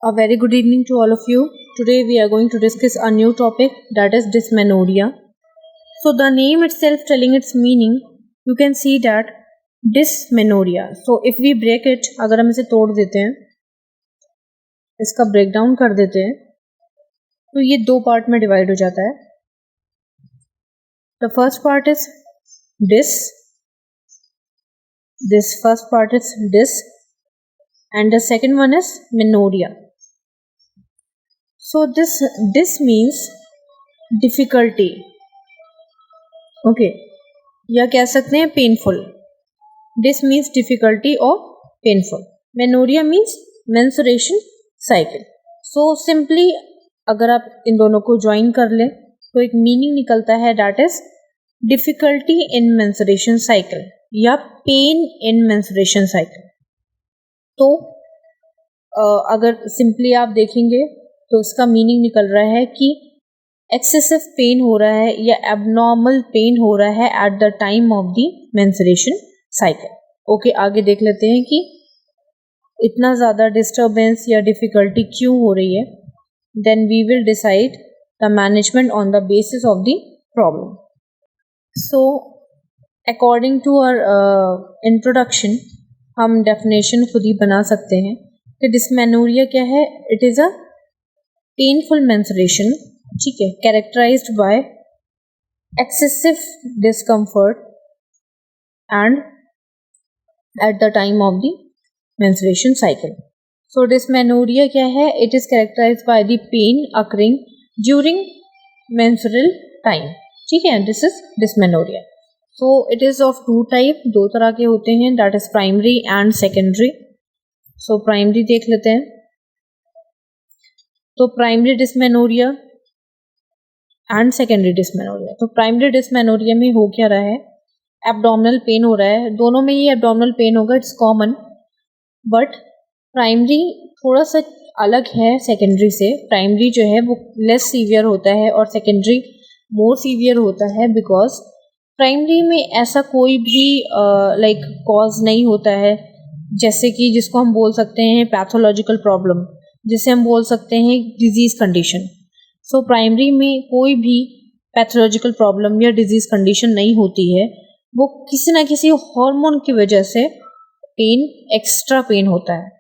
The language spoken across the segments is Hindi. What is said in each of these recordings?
A very good evening to all of you. Today we are going to discuss a new topic, that is dysmenorrhea. So the name itself telling its meaning, you can see that dysmenorrhea. So if we break it, अगर हम इसे तोड़ देते हैं, इसका ब्रेकडाउन कर देते हैं, तो ये दो पार्ट में डिवाइड हो जाता है. The first part is this first part is dys, and the second one is menorrhea. So this means difficulty, okay, या कह सकते हैं painful. This means difficulty or painful. Menorrhea means menstruation cycle. So simply अगर आप इन दोनों को ज्वाइन कर लें तो एक मीनिंग निकलता है, that is difficulty in menstruation cycle या pain in menstruation cycle. तो अगर सिंपली आप देखेंगे तो इसका मीनिंग निकल रहा है कि एक्सेसिव पेन हो रहा है या एबनॉर्मल पेन हो रहा है eight the time of the menstruation cycle. Okay, आगे देख लेते हैं कि इतना ज़्यादा डिस्टर्बेंस या डिफ़िकल्टी क्यों हो रही है. Then we will decide the management on the basis of the problem. So according to our introduction हम डेफिनेशन खुद ही बना सकते हैं कि डिस्मेनोरिया क्या है. It is a painful menstruation, ठीक है, characterized by excessive discomfort and at the time of the menstruation cycle. So dysmenorrhoea क्या है? It is characterized by the pain occurring during menstrual time, ठीक है. This is dysmenorrhoea. So it is of two type, दो तरह के होते हैं, that is primary and secondary. So primary देख लेते हैं. तो primary dysmenorrhoea and secondary dysmenorrhoea. तो प्राइमरी डिस्मेनोरिया में हो क्या रहा है? एब्डोमिनल पेन हो रहा है. दोनों में ही एब्डोमिनल पेन होगा, इट्स कॉमन. बट प्राइमरी थोड़ा सा अलग है सेकेंडरी से. प्राइमरी जो है वो लेस सीवियर होता है और सेकेंडरी मोर सीवियर होता है, बिकॉज प्राइमरी में ऐसा कोई भी लाइक कॉज नहीं होता है, जैसे कि जिसको हम बोल सकते हैं पैथोलॉजिकल प्रॉब्लम, जिसे हम बोल सकते हैं डिजीज़ कंडीशन. सो प्राइमरी में कोई भी पैथोलॉजिकल प्रॉब्लम या डिजीज़ कंडीशन नहीं होती है. वो किसी ना किसी हार्मोन की वजह से पेन, एक्स्ट्रा पेन होता है.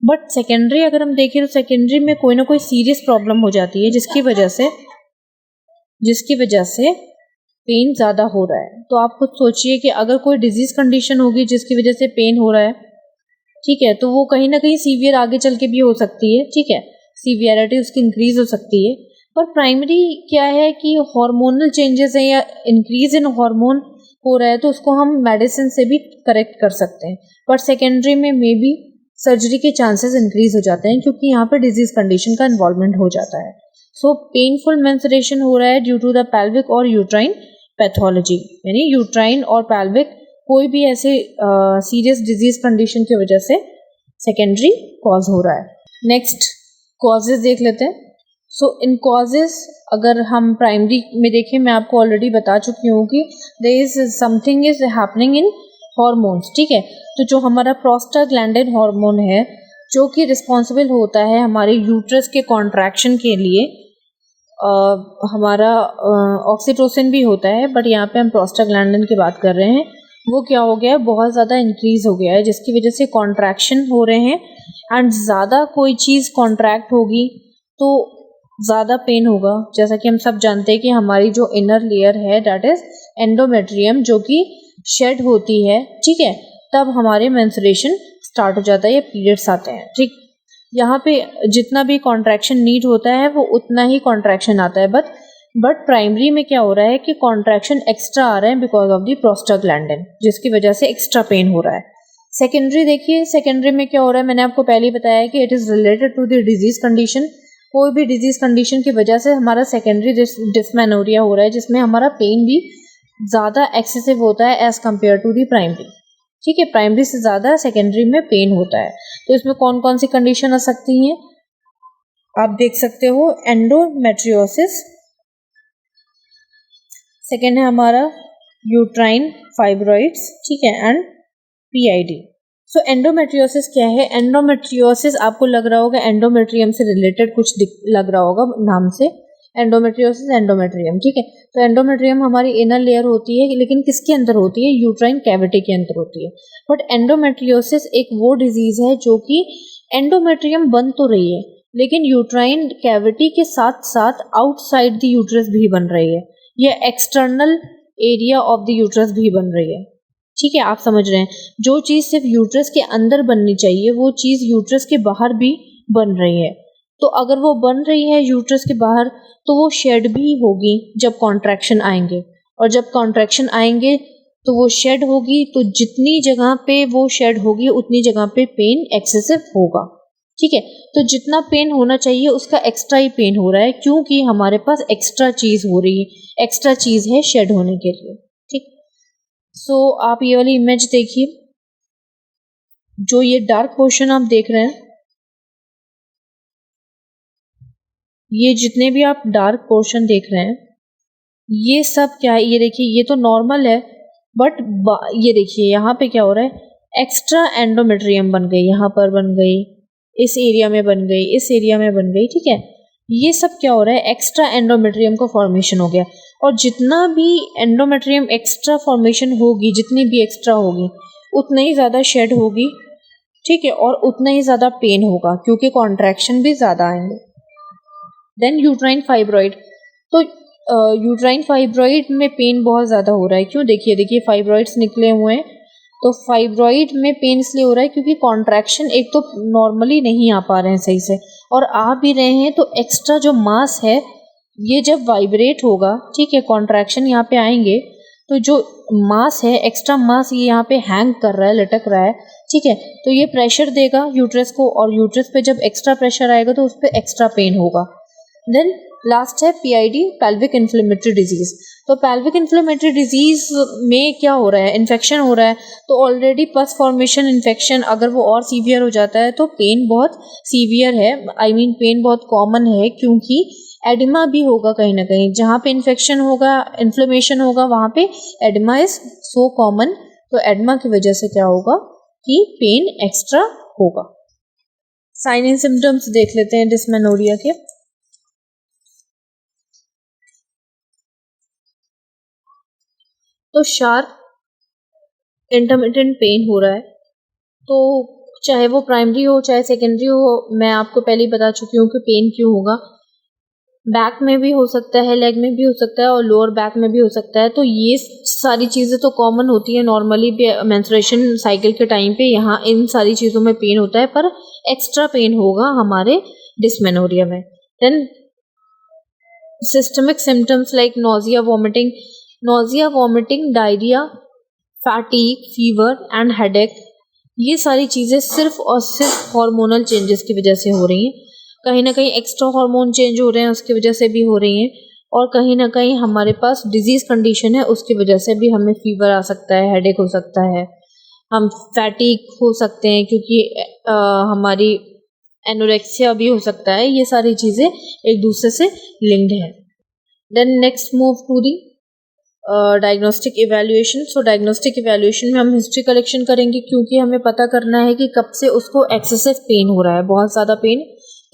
बट सेकेंडरी अगर हम देखें तो सेकेंडरी में कोई ना कोई सीरियस प्रॉब्लम हो जाती है जिसकी वजह से पेन ज़्यादा हो रहा है. तो आप खुद सोचिए कि अगर कोई डिजीज़ कंडीशन होगी जिसकी वजह से पेन हो रहा है, ठीक है, तो वो कहीं ना कहीं सीवियर आगे चल के भी हो सकती है, ठीक है, सीवियरिटी उसकी इंक्रीज हो सकती है. पर प्राइमरी क्या है कि हार्मोनल चेंजेस हैं या इंक्रीज इन हार्मोन हो रहा है, तो उसको हम मेडिसिन से भी करेक्ट कर सकते हैं. पर सेकेंडरी में मे बी सर्जरी के चांसेस इंक्रीज हो जाते हैं क्योंकि यहाँ पर डिजीज कंडीशन का इन्वॉल्वमेंट हो जाता है. सो पेनफुल मेंस्ट्रुएशन हो रहा है ड्यू टू द पेल्विक और यूट्राइन पैथोलॉजी, यानी यूट्राइन और पेल्विक कोई भी ऐसे सीरियस डिजीज कंडीशन की वजह से सेकेंडरी कॉज हो रहा है. नेक्स्ट कॉजेज देख लेते हैं. सो इन कॉजेज अगर हम प्राइमरी में देखें, मैं आपको ऑलरेडी बता चुकी हूँ कि there is something is happening in hormones, ठीक है. तो जो हमारा प्रोस्टाग्लैंडिन हार्मोन है जो कि रिस्पॉन्सिबल होता है हमारे यूट्रस के कॉन्ट्रैक्शन के लिए, हमारा ऑक्सीटोसिन भी होता है, बट यहाँ पे हम प्रोस्टाग्लैंडिन की बात कर रहे हैं. वो क्या हो गया है, बहुत ज़्यादा इंक्रीज़ हो गया है जिसकी वजह से कॉन्ट्रैक्शन हो रहे हैं. एंड ज़्यादा कोई चीज़ कॉन्ट्रैक्ट होगी तो ज़्यादा पेन होगा. जैसा कि हम सब जानते हैं कि हमारी जो इनर लेयर है दैट इज़ एंडोमेट्रियम, जो कि शेड होती है, ठीक है, तब हमारे मेंस्ट्रुएशन स्टार्ट हो जाता है या पीरियड्स आते हैं, ठीक. यहाँ पे जितना भी कॉन्ट्रैक्शन नीड होता है वो उतना ही कॉन्ट्रैक्शन आता है. बट प्राइमरी में क्या हो रहा है कि कॉन्ट्रैक्शन एक्स्ट्रा आ रहे हैं बिकॉज ऑफ द प्रोस्टाग्लैंडिन, जिसकी वजह से एक्स्ट्रा पेन हो रहा है. सेकेंडरी देखिए, सेकेंडरी में क्या हो रहा है, मैंने आपको पहले ही बताया है कि it is related to the disease condition. कोई भी डिजीज कंडीशन की वजह से हमारा सेकेंडरी डिस्मेनोरिया हो रहा है, जिसमें हमारा पेन भी ज़्यादा एक्सेसिव होता है as compare to the primary, ठीक है. प्राइमरी से ज़्यादा सेकेंडरी में पेन होता है. तो इसमें कौन कौन सी कंडीशन आ सकती हैं आप देख सकते हो. एंडोमेट्रियोसिस, सेकेंड है हमारा यूट्राइन फाइब्रॉइड्स, ठीक है, एंड PID. सो एंडोमेट्रियोसिस क्या है? एंडोमेट्रियोसिस आपको लग रहा होगा एंडोमेट्रियम से रिलेटेड कुछ लग रहा होगा नाम से, एंडोमेट्रियोसिस एंडोमेट्रियम, ठीक है। तो एंडोमेट्रियम हमारी इनर लेयर होती है, लेकिन किसके अंदर होती है? यूट्राइन कैविटी के अंदर होती है। बट एंडोमेट्रियोसिस एक वो डिजीज है जो कि एंडोमेट्रियम बन तो रही है, लेकिन यूट्राइन कैविटी के साथ साथ आउटसाइड द यूट्रस भी बन रही है, या external area of the uterus भी बन रही है, ठीक है। आप समझ रहे हैं, जो चीज़ सिर्फ यूट्रस के अंदर बननी चाहिए वो चीज़ यूट्रस के बाहर भी बन रही है। तो अगर वो बन रही है यूट्रस के बाहर, तो वो शेड भी होगी जब कॉन्ट्रैक्शन आएंगे, और जब कॉन्ट्रैक्शन आएंगे तो वो शेड होगी, तो जितनी जगह पे वो शेड होगी उतनी जगह पे पेन एक्सेसिव होगा, ठीक है। तो जितना पेन होना चाहिए उसका एक्स्ट्रा ही पेन हो रहा है, क्योंकि हमारे पास एक्स्ट्रा चीज़ हो रही है, एक्स्ट्रा चीज़ है शेड होने के लिए, ठीक। सो आप ये वाली इमेज देखिए, जो ये डार्क पोर्शन आप देख रहे हैं, ये जितने भी आप डार्क पोर्शन देख रहे हैं, ये सब क्या है? ये देखिए, ये तो नॉर्मल है, बट ये देखिए यहाँ पे क्या हो रहा है? एक्स्ट्रा एंडोमेट्रियम बन गई, यहाँ पर बन गई, इस एरिया में बन गई, इस एरिया में बन गई, ठीक है। ये सब क्या हो रहा है? एक्स्ट्रा एंडोमेट्रियम का फॉर्मेशन हो गया, और जितना भी एंडोमेट्रियम एक्स्ट्रा फॉर्मेशन होगी, जितनी भी एक्स्ट्रा होगी, उतना ही ज़्यादा शेड होगी, ठीक है, और उतना ही ज़्यादा पेन होगा, क्योंकि कॉन्ट्रैक्शन भी ज़्यादा आएंगे। देन यूट्राइन फाइब्रॉइड, तो यूट्राइन फाइब्रॉइड में पेन बहुत ज़्यादा हो रहा है, क्यों? देखिए फाइब्रॉइड्स निकले हुए हैं, तो फाइब्रॉइड में पेन इसलिए हो रहा है क्योंकि कॉन्ट्रैक्शन एक तो नॉर्मली नहीं आ पा रहे हैं सही से, और आ भी रहे हैं तो एक्स्ट्रा जो मास है ये जब वाइब्रेट होगा, ठीक है, कॉन्ट्रैक्शन यहाँ पे आएंगे, तो जो मास है, एक्स्ट्रा मास, ये यहाँ पे हैंग कर रहा है, लटक रहा है, ठीक है, तो ये प्रेशर देगा यूट्रस को, और यूट्रस पे जब एक्स्ट्रा प्रेशर आएगा तो उस पर एक्स्ट्रा पेन होगा। देन लास्ट है PID, पेल्विक इन्फ्लेमेटरी डिजीज। तो पेल्विक इन्फ्लेमेटरी डिजीज में क्या हो रहा है? इन्फेक्शन हो रहा है, तो ऑलरेडी पस फॉर्मेशन इन्फेक्शन, अगर वो और सीवियर हो जाता है तो पेन बहुत सीवियर है, पेन बहुत कॉमन है, क्योंकि एडिमा भी होगा कहीं ना कहीं, जहाँ पे इन्फेक्शन होगा, इन्फ्लेमेशन होगा, वहाँ पे एडिमा इज सो कॉमन, तो एडिमा की वजह से क्या होगा कि पेन एक्स्ट्रा होगा। साइन एंड सिम्टम्स देख लेते हैं डिस्मेनोरिया के। तो शार्प इंटरमिटेंट पेन हो रहा है, तो चाहे वो प्राइमरी हो चाहे सेकेंडरी हो, मैं आपको पहले ही बता चुकी हूँ कि पेन क्यों होगा। बैक में भी हो सकता है, लेग में भी हो सकता है, और लोअर बैक में भी हो सकता है। तो ये सारी चीज़ें तो कॉमन होती है नॉर्मली मेंस्ट्रुएशन साइकिल के टाइम पे, यहाँ इन सारी चीज़ों में पेन होता है, पर एक्स्ट्रा पेन होगा हमारे डिस्मेनोरिया में। Then systemic symptoms like nausea vomiting, diarrhoea, fatigue, fever and headache, ये सारी चीज़ें सिर्फ और सिर्फ हार्मोनल चेंजेस की वजह से हो रही हैं। कहीं ना कहीं एक्स्ट्रा हार्मोन चेंज हो रहे हैं, उसकी वजह से भी हो रही हैं, और कहीं ना कहीं हमारे पास डिजीज़ कंडीशन है, उसकी वजह से भी हमें फीवर आ सकता है, हेडेक हो सकता है, हम फैटीग हो सकते हैं, क्योंकि हमारी एनोरेक्सिया भी हो सकता है। ये सारी चीज़ें एक दूसरे से लिंक्ड हैं। Then next move to the diagnostic evaluation. So diagnostic evaluation में हम हिस्ट्री कलेक्शन करेंगे, क्योंकि हमें पता करना है कि कब से उसको एक्सेसिव पेन हो रहा है, बहुत ज़्यादा पेन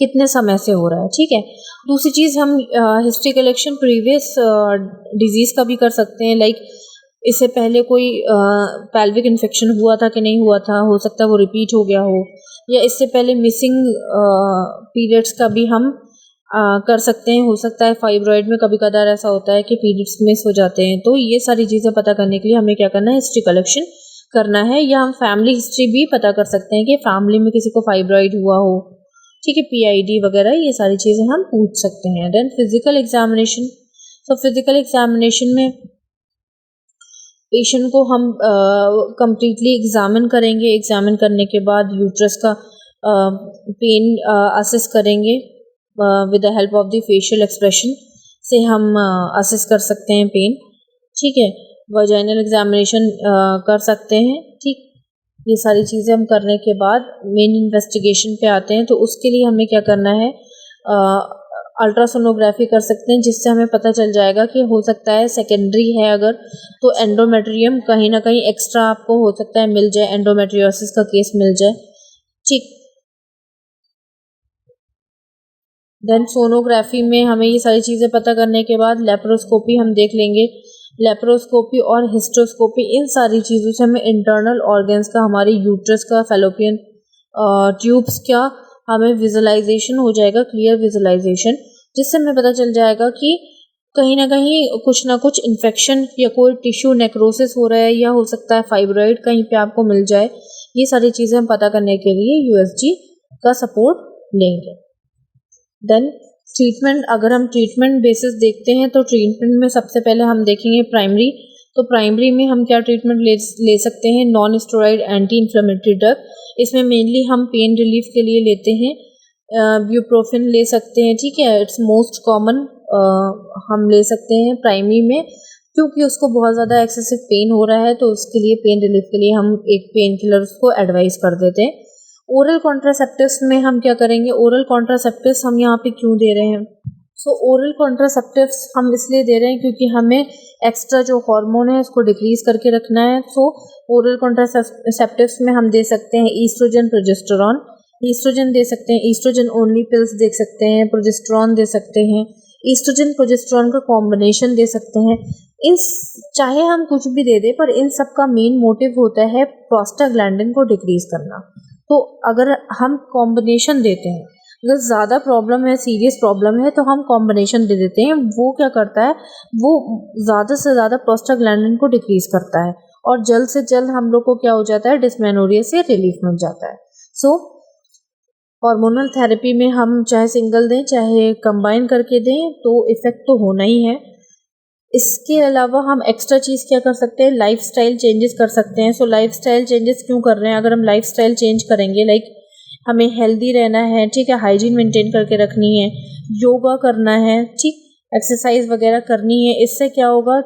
कितने समय से हो रहा है, ठीक है। दूसरी चीज़, हम हिस्ट्री कलेक्शन प्रीवियस डिजीज़ का भी कर सकते हैं, लाइक इससे पहले कोई पेल्विक इन्फेक्शन हुआ था कि नहीं हुआ था, हो सकता है वो रिपीट हो गया हो, या इससे पहले मिसिंग पीरियड्स का भी हम कर सकते हैं। हो सकता है फाइब्रॉइड में कभी कदार ऐसा होता है कि पीरियड्स मिस हो जाते हैं, तो ये सारी चीज़ें पता करने के लिए हमें क्या करना है? हिस्ट्री कलेक्शन करना है, या हम फैमिली हिस्ट्री भी पता कर सकते हैं कि फैमिली में किसी को फाइब्रॉइड हुआ हो, ठीक है, PID वगैरह, ये सारी चीज़ें हम पूछ सकते हैं। Then physical examination. तो फिजिकल एग्जामिनेशन में पेशेंट को हम कम्प्लीटली एग्जामिन करेंगे, एग्जामिन करने के बाद यूट्रस का पेन असेस करेंगे, with the help of the facial expression से हम असेस कर सकते हैं पेन, ठीक है। वजाइनल एग्जामिनेशन कर सकते हैं, ठीक। ये सारी चीज़ें हम करने के बाद मेन इन्वेस्टिगेशन पे आते हैं। तो उसके लिए हमें क्या करना है? अल्ट्रासोनोग्राफी कर सकते हैं, जिससे हमें पता चल जाएगा कि हो सकता है सेकेंडरी है अगर तो एंडोमेट्रियम कहीं ना कहीं एक्स्ट्रा आपको हो सकता है मिल जाए, एंडोमेट्रियोसिस का केस मिल जाए। ठीक, देन सोनोग्राफी में हमें ये सारी चीज़ें पता करने के बाद लेप्रोस्कोपी हम देख लेंगे। लेप्रोस्कोपी और हिस्टोस्कोपी, इन सारी चीज़ों से हमें इंटरनल ऑर्गन्स का, हमारे यूट्रस का, फैलोपियन ट्यूब्स का हमें विजुअलाइजेशन हो जाएगा, क्लियर विजुअलाइजेशन, जिससे हमें पता चल जाएगा कि कहीं ना कुछ इन्फेक्शन या कोई टिश्यू नेक्रोसिस हो रहा है, या हो सकता है फाइब्रॉइड कहीं पे आपको मिल जाए। ये सारी चीज़ें हम पता करने के लिए यूएसजी का सपोर्ट लेंगे। देन ट्रीटमेंट, अगर हम ट्रीटमेंट बेसिस देखते हैं तो ट्रीटमेंट में सबसे पहले हम देखेंगे प्राइमरी। तो प्राइमरी में हम क्या ट्रीटमेंट ले सकते हैं, non steroid anti inflammatory drug. इसमें मेनली हम पेन रिलीफ के लिए लेते हैं, ब्यूप्रोफिन ले सकते हैं, ठीक है, इट्स मोस्ट कॉमन हम ले सकते हैं प्राइमरी में, क्योंकि उसको बहुत ज़्यादा एक्सेसिव पेन हो रहा है, तो उसके लिए पेन रिलीफ के लिए हम एक पेन किलर उसको एडवाइस कर देते हैं। ओरल कॉन्ट्रासेप्टिव्स में हम क्या करेंगे, ओरल कॉन्ट्रासेप्टिव्स हम यहाँ पे क्यों दे रहे हैं, सो ओरल कॉन्ट्रासेप्टिव्स हम इसलिए दे रहे हैं क्योंकि हमें एक्स्ट्रा जो हार्मोन है उसको डिक्रीज करके रखना है। सो ओरल कॉन्ट्रासेप्टिव्स में हम दे सकते हैं ईस्ट्रोजन, प्रोजेस्टेरॉन। ईस्ट्रोजन दे सकते हैं, ईस्ट्रोजन ओनली पिल्स दे सकते हैं, प्रोजेस्टेरॉन दे सकते हैं, ईस्ट्रोजन प्रोजेस्टेरॉन का कॉम्बिनेशन दे सकते हैं। इन चाहे हम कुछ भी दे दें, पर इन सब का मेन मोटिव होता है प्रोस्टाग्लैंडिन को डिक्रीज करना। तो अगर हम कॉम्बिनेशन देते हैं, अगर ज़्यादा प्रॉब्लम है, सीरियस प्रॉब्लम है, तो हम कॉम्बिनेशन दे देते हैं। वो क्या करता है, वो ज़्यादा से ज़्यादा प्रोस्टाग्लैंडिन को डिक्रीज करता है, और जल्द से जल्द हम लोग को क्या हो जाता है, डिस्मेनोरिया से रिलीफ मिल जाता है। सो हार्मोनल थेरेपी में हम चाहे सिंगल दें चाहे कंबाइन करके दें, तो इफ़ेक्ट तो होना ही है। इसके अलावा हम एक्स्ट्रा चीज़ क्या कर सकते हैं, लाइफस्टाइल चेंजेस कर सकते हैं। सो लाइफस्टाइल चेंजेस क्यों कर रहे हैं, अगर हम लाइफस्टाइल चेंज करेंगे, लाइक हमें हेल्दी रहना है, ठीक है, हाइजीन मेंटेन करके रखनी है, योगा करना है, ठीक, एक्सरसाइज वगैरह करनी है, इससे क्या होगा,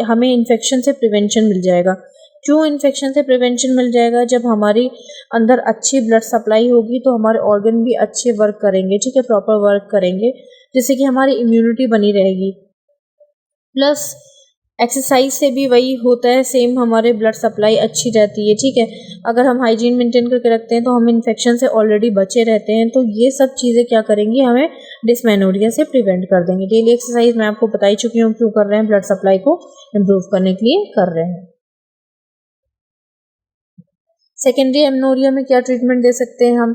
हमें इन्फेक्शन से प्रिवेंशन मिल जाएगा। क्यों इन्फेक्शन से प्रिवेंशन मिल जाएगा, जब हमारी अंदर अच्छी ब्लड सप्लाई होगी तो हमारे ऑर्गन भी अच्छे वर्क करेंगे, ठीक है, प्रॉपर वर्क करेंगे, जिससे कि हमारी इम्यूनिटी बनी रहेगी। प्लस एक्सरसाइज से भी वही होता है, सेम हमारे ब्लड सप्लाई अच्छी रहती है, ठीक है। अगर हम हाइजीन मेंटेन करके रखते हैं तो हम इन्फेक्शन से ऑलरेडी बचे रहते हैं। तो ये सब चीज़ें क्या करेंगी, हमें डिस्मेनोरिया से प्रिवेंट कर देंगे। डेली एक्सरसाइज मैं आपको बता ही चुकी हूँ क्यों कर रहे हैं, ब्लड सप्लाई को इम्प्रूव करने के लिए कर रहे हैं। सेकेंडरी एमेनोरिया में क्या ट्रीटमेंट दे सकते हैं हम,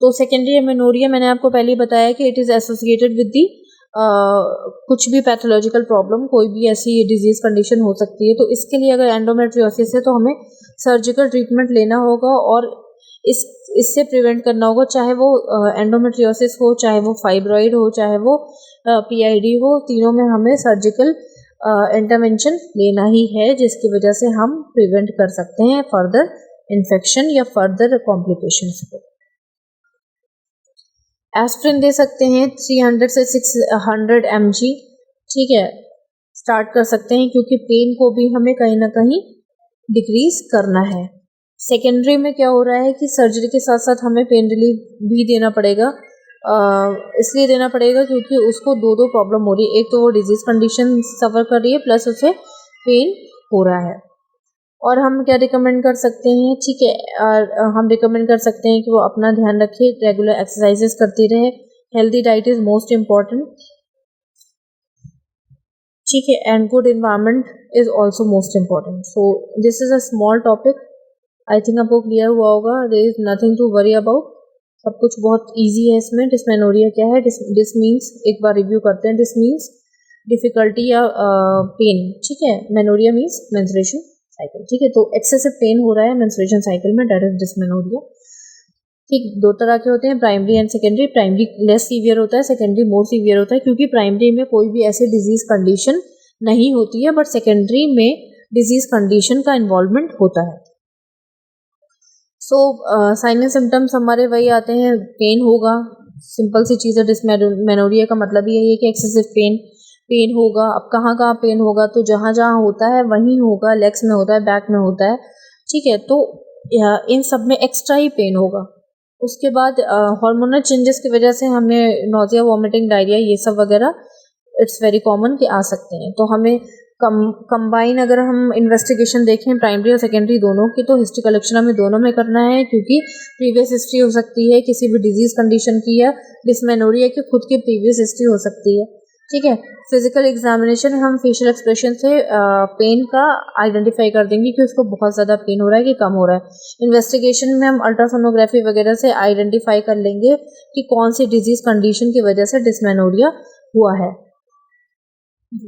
तो सेकेंडरी एमेनोरिया मैंने आपको पहले ही बताया कि it is associated with the कुछ भी पैथोलॉजिकल प्रॉब्लम, कोई भी ऐसी डिजीज कंडीशन हो सकती है। तो इसके लिए अगर एंडोमेट्रियोसिस है तो हमें सर्जिकल ट्रीटमेंट लेना होगा और इससे प्रिवेंट करना होगा, चाहे वो एंडोमेट्रियोसिस हो, चाहे वो फाइब्रॉइड हो, चाहे वो पीआईडी हो, तीनों में हमें सर्जिकल इंटरवेंशन लेना ही है, जिसकी वजह से हम प्रिवेंट कर सकते हैं फर्दर इन्फेक्शन या फर्दर कॉम्प्लिकेशंस को। एस्प्रिन दे सकते हैं 300 से 600 mg, ठीक है, स्टार्ट कर सकते हैं, क्योंकि पेन को भी हमें कहीं ना कहीं डिक्रीज करना है। सेकेंडरी में क्या हो रहा है कि सर्जरी के साथ साथ हमें पेन रिलीफ भी देना पड़ेगा, इसलिए देना पड़ेगा क्योंकि उसको दो प्रॉब्लम हो रही है, एक तो वो डिजीज कंडीशन सफ़र कर रही है, प्लस उसे पेन हो रहा है। और हम क्या रिकमेंड कर सकते हैं, ठीक है, हम रिकमेंड कर सकते हैं कि वो अपना ध्यान रखे, रेगुलर एक्सरसाइजेस करती रहे, healthy diet is most important, ठीक है, and good environment is also most important. So this is a small topic, I think आपको क्लियर हुआ होगा, there is nothing to worry about, सब कुछ बहुत ईजी है इसमें। डिस्मेनोरिया क्या है, डिस मीन्स, एक बार रिव्यू करते हैं, डिस मीन्स डिफ़िकल्टी या पेन, ठीक है, मेनोरिया मीन्स मेंस्ट्रुएशन साइकिल, ठीक है। तो एक्सेसिव पेन हो रहा है मेंस्ट्रुएशन साइकिल में, दैट इज डिस्मेनोरिया, ठीक। दो तरह के होते हैं, primary and secondary. Primary less severe होता है, सेकेंडरी मोर सीवियर होता है, क्योंकि प्राइमरी में कोई भी ऐसी डिजीज कंडीशन नहीं होती है, बट सेकेंडरी में डिजीज कंडीशन का इन्वॉल्वमेंट होता है। सो साइन एंड सिम्टम्स हमारे वही आते हैं, पेन होगा, सिंपल सी चीज़ है। डिस्मेनोरिया का मतलब यही है कि एक्सेसिव पेन होगा। अब कहाँ कहाँ पेन होगा, तो जहाँ जहाँ होता है वहीं होगा, लेग्स में होता है, बैक में होता है, ठीक है। तो इन सब में एक्स्ट्रा ही पेन होगा, उसके बाद हार्मोनल चेंजेस की वजह से हमें नोजिया, वॉमिटिंग, डायरिया ये सब वगैरह इट्स वेरी कॉमन कि आ सकते हैं। तो हमें कंबाइन अगर हम इन्वेस्टिगेशन देखें प्राइमरी और सेकेंडरी दोनों की, तो हिस्ट्री कलेक्शन हमें दोनों में करना है, क्योंकि प्रीवियस हिस्ट्री हो सकती है किसी भी डिजीज कंडीशन की, या डिसमेनोरिया की खुद की प्रीवियस हिस्ट्री हो सकती है। ठीक है। फिजिकल एग्जामिनेशन हम फेशियल एक्सप्रेशन से पेन का आइडेंटिफाई कर देंगे कि उसको बहुत ज़्यादा पेन हो रहा है कि कम हो रहा है। इन्वेस्टिगेशन में हम अल्ट्रासोनोग्राफी वगैरह से आइडेंटिफाई कर लेंगे कि कौन सी डिजीज कंडीशन की वजह से डिसमेनोरिया हुआ है,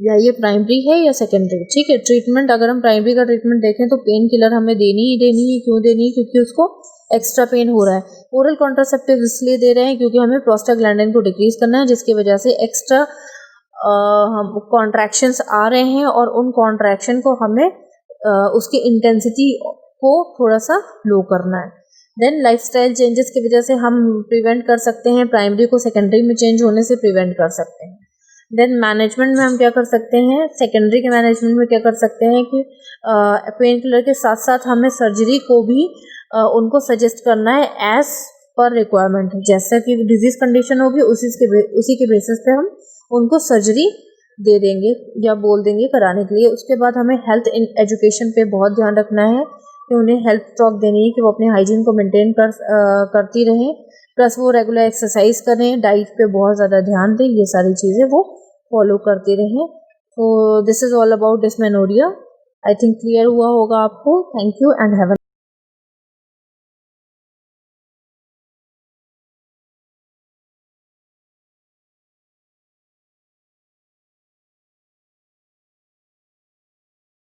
या ये प्राइमरी है या सेकेंडरी। ठीक है। ट्रीटमेंट, अगर हम प्राइमरी का ट्रीटमेंट देखें तो पेन किलर हमें देनी ही देनी है। क्यों देनी है? क्योंकि उसको एक्स्ट्रा पेन हो रहा है। ओरल कॉन्ट्रासेप्टिव इसलिए दे रहे हैं क्योंकि हमें प्रोस्टाग्लैंडिन को डिक्रीज करना है, जिसकी वजह से एक्स्ट्रा हम कॉन्ट्रैक्शंस आ रहे हैं, और उन कॉन्ट्रैक्शन को हमें उसकी इंटेंसिटी को थोड़ा सा लो करना है। देन लाइफस्टाइल चेंजेस की वजह से हम प्रिवेंट कर सकते हैं, प्राइमरी को सेकेंडरी में चेंज होने से प्रिवेंट कर सकते हैं। देन मैनेजमेंट में हम क्या कर सकते हैं, सेकेंडरी के मैनेजमेंट में क्या कर सकते हैं कि पेन किलर के साथ साथ हमें सर्जरी को भी उनको सजेस्ट करना है एज पर रिक्वायरमेंट। जैसा कि डिजीज कंडीशन होगी उसी के बेसिस पे हम उनको सर्जरी दे देंगे या बोल देंगे कराने के लिए। उसके बाद हमें हेल्थ एजुकेशन पे बहुत ध्यान रखना है कि उन्हें हेल्थ टॉक देनी है कि वो अपने हाइजीन को मेंटेन करती रहें, प्लस वो रेगुलर एक्सरसाइज करें, डाइट पे बहुत ज़्यादा ध्यान दें, ये सारी चीज़ें वो फॉलो करते रहें। तो this is all about dysmenorrhoea. I think clear हुआ होगा आपको। Thank you and have